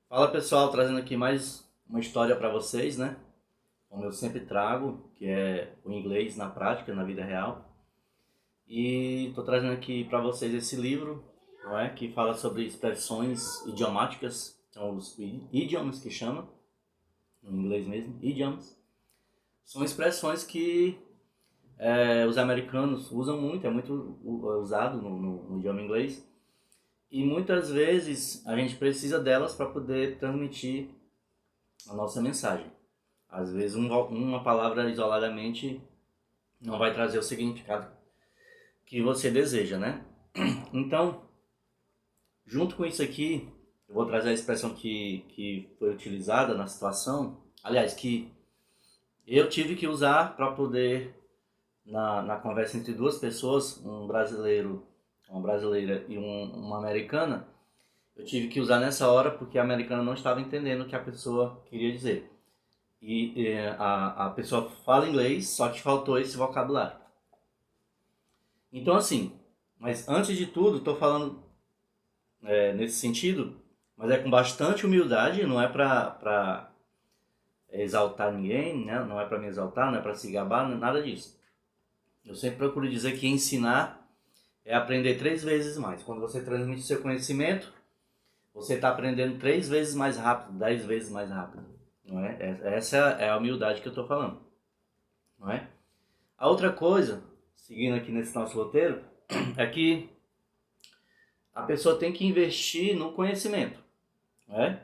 Fala pessoal, trazendo aqui mais uma história para vocês, né? Como eu sempre trago, que é o inglês na prática, na vida real. E tô trazendo aqui para vocês esse livro, não é? Que fala sobre expressões idiomáticas, são os idioms que chama, no inglês mesmo, idioms. São expressões que os americanos usam muito, é muito usado no idioma inglês. E muitas vezes a gente precisa delas para poder transmitir a nossa mensagem. Às vezes uma palavra isoladamente não vai trazer o significado que você deseja, né? Então, junto com isso aqui, eu vou trazer a expressão que foi utilizada na situação, aliás, que eu tive que usar para poder, na conversa entre duas pessoas, um brasileiro, uma brasileira e uma americana, eu tive que usar nessa hora porque a americana não estava entendendo o que a pessoa queria dizer. A pessoa fala inglês, só que faltou esse vocabulário. Então, assim, mas antes de tudo, estou falando nesse sentido, mas é com bastante humildade, não é para exaltar ninguém, né? Não é para me exaltar, não é para se gabar, nada disso. Eu sempre procuro dizer que ensinar é aprender 3 vezes mais. Quando você transmite seu conhecimento, você está aprendendo 3 vezes mais rápido, 10 vezes mais rápido. Não é? Essa é a humildade que eu estou falando. Não é? A outra coisa, seguindo aqui nesse nosso roteiro, é que a pessoa tem que investir no conhecimento. Né?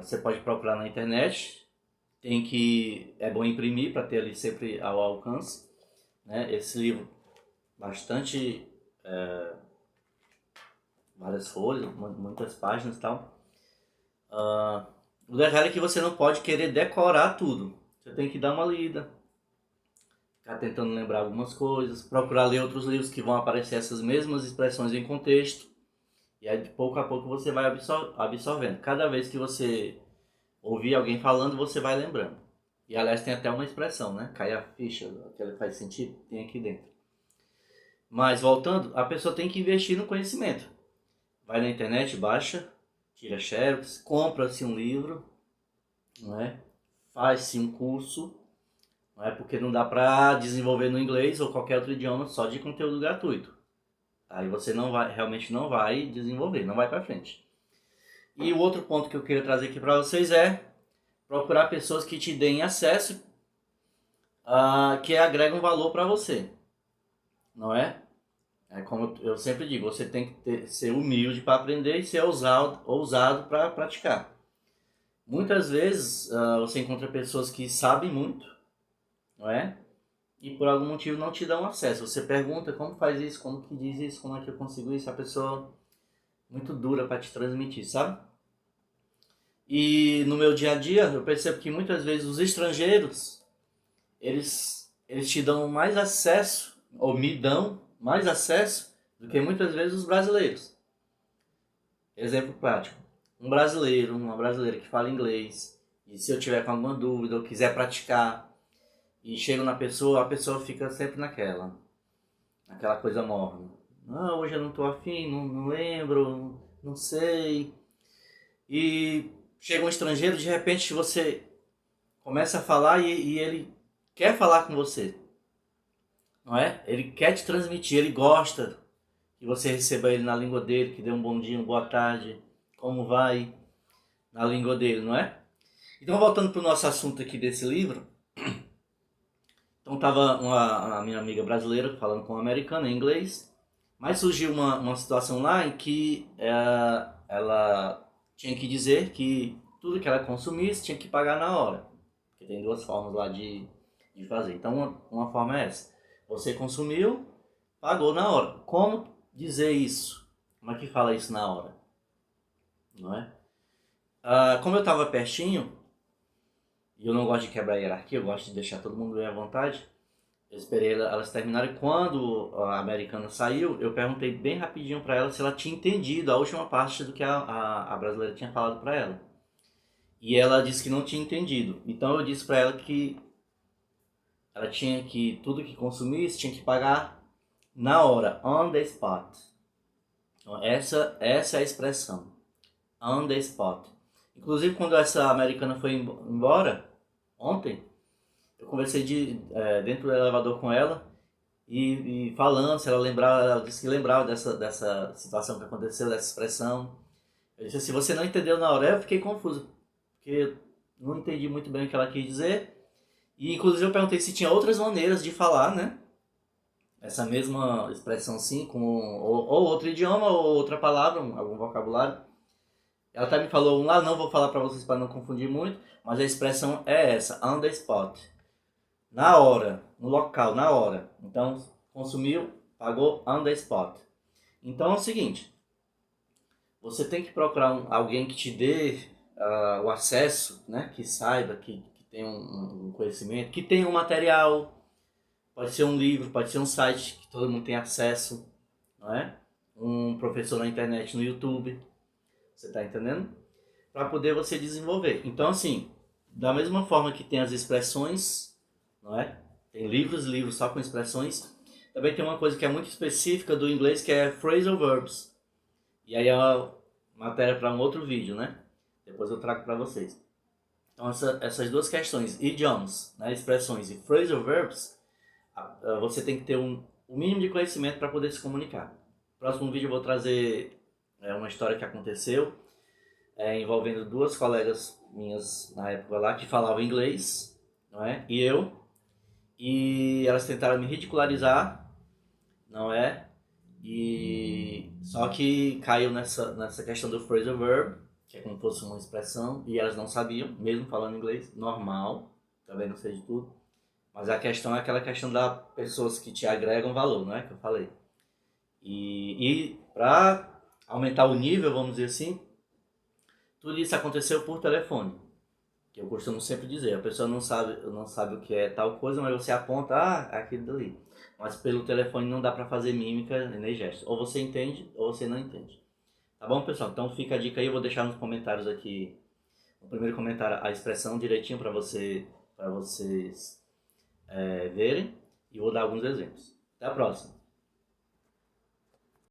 Você pode procurar na internet, é bom imprimir para ter ali sempre ao alcance. Né? Esse livro, bastante, várias folhas, muitas páginas e tal. O detalhe é que você não pode querer decorar tudo. Você tem que dar uma lida, ficar tentando lembrar algumas coisas, procurar ler outros livros que vão aparecer essas mesmas expressões em contexto. E aí, de pouco a pouco, você vai absorvendo. Cada vez que você ouvir alguém falando, você vai lembrando. E, aliás, tem até uma expressão, né? Cai a ficha, aquela que faz sentido, tem aqui dentro. Mas, voltando, a pessoa tem que investir no conhecimento. Vai na internet, baixa, tira xerox, compra-se um livro, não é? Faz-se um curso, não é? Porque não dá para desenvolver no inglês ou qualquer outro idioma só de conteúdo gratuito. Aí você realmente não vai desenvolver, não vai para frente. E o outro ponto que eu queria trazer aqui para vocês é procurar pessoas que te deem acesso, que agregam valor para você, não é? É como eu sempre digo, você tem que ser humilde para aprender e ser ousado para praticar. Muitas vezes você encontra pessoas que sabem muito, não é? E por algum motivo não te dão acesso. Você pergunta como faz isso, como que diz isso, como é que eu consigo isso, a pessoa muito dura para te transmitir, sabe? E no meu dia a dia eu percebo que muitas vezes os estrangeiros, eles te dão mais acesso, ou me dão mais acesso do que muitas vezes os brasileiros. Exemplo prático. Um brasileiro, uma brasileira que fala inglês, e se eu tiver com alguma dúvida ou quiser praticar, e chego na pessoa, a pessoa fica sempre naquela coisa morna. Não, hoje eu não estou afim, não lembro, não sei. E chega um estrangeiro, de repente você começa a falar e ele quer falar com você, não é? Ele quer te transmitir, ele gosta que você receba ele na língua dele, que dê um bom dia, uma boa tarde, como vai, na língua dele, não é? Então, voltando para o nosso assunto aqui desse livro, então estava a minha amiga brasileira falando com uma americana em inglês, mas surgiu uma situação lá em que ela tinha que dizer que tudo que ela consumisse tinha que pagar na hora. Porque tem duas formas lá de fazer. Então, uma forma é essa. Você consumiu, pagou na hora. Como dizer isso? Como é que fala isso na hora? Não é? Como eu estava pertinho, e eu não gosto de quebrar a hierarquia, eu gosto de deixar todo mundo bem à vontade, eu esperei elas terminarem. Quando a americana saiu, eu perguntei bem rapidinho para ela se ela tinha entendido a última parte do que a brasileira tinha falado para ela. E ela disse que não tinha entendido. Então eu disse para ela que ela tinha que, tudo que consumisse, tinha que pagar na hora, on the spot. Então, essa é a expressão, on the spot. Inclusive, quando essa americana foi embora, ontem, eu conversei dentro do elevador com ela e falando, se ela lembrava, ela disse que lembrava dessa situação que aconteceu, dessa expressão. Eu disse assim, você não entendeu na hora? Eu fiquei confuso, porque eu não entendi muito bem o que ela quis dizer. E inclusive eu perguntei se tinha outras maneiras de falar, né? Essa mesma expressão sim, com ou outro idioma ou outra palavra, algum vocabulário. Ela até me falou um lá, não vou falar para vocês para não confundir muito, mas a expressão é essa, on the spot. Na hora, no local, na hora. Então, consumiu, pagou on the spot. Então é o seguinte, você tem que procurar alguém que te dê o acesso, né, que saiba, que tenha um conhecimento, que tenha um material, pode ser um livro, pode ser um site que todo mundo tem acesso, não é? Um professor na internet, no YouTube, você está entendendo? Para poder você desenvolver. Então, assim, da mesma forma que tem as expressões, não é? Tem livros só com expressões. Também tem uma coisa que é muito específica do inglês, que é phrasal verbs. E aí é uma matéria para um outro vídeo, né? Depois eu trago para vocês. Então, essas duas questões, idioms, né, expressões e phrasal verbs, você tem que ter o mínimo de conhecimento para poder se comunicar. No próximo vídeo eu vou trazer uma história que aconteceu envolvendo duas colegas minhas na época lá que falavam inglês, não é? E elas tentaram me ridicularizar, não é? E só que caiu nessa questão do phrasal verb, que é como se fosse uma expressão, e elas não sabiam, mesmo falando inglês, normal, também não sei de tudo. Mas a questão é aquela questão das pessoas que te agregam valor, não é? Que eu falei. E para aumentar o nível, vamos dizer assim, tudo isso aconteceu por telefone. Que eu costumo sempre dizer, a pessoa não sabe o que é tal coisa, mas você aponta, é aquilo dali. Mas pelo telefone não dá para fazer mímica nem gesto. Ou você entende, ou você não entende. Tá bom, pessoal? Então fica a dica aí, eu vou deixar nos comentários aqui, no primeiro comentário, a expressão direitinho para vocês verem. E vou dar alguns exemplos. Até a próxima!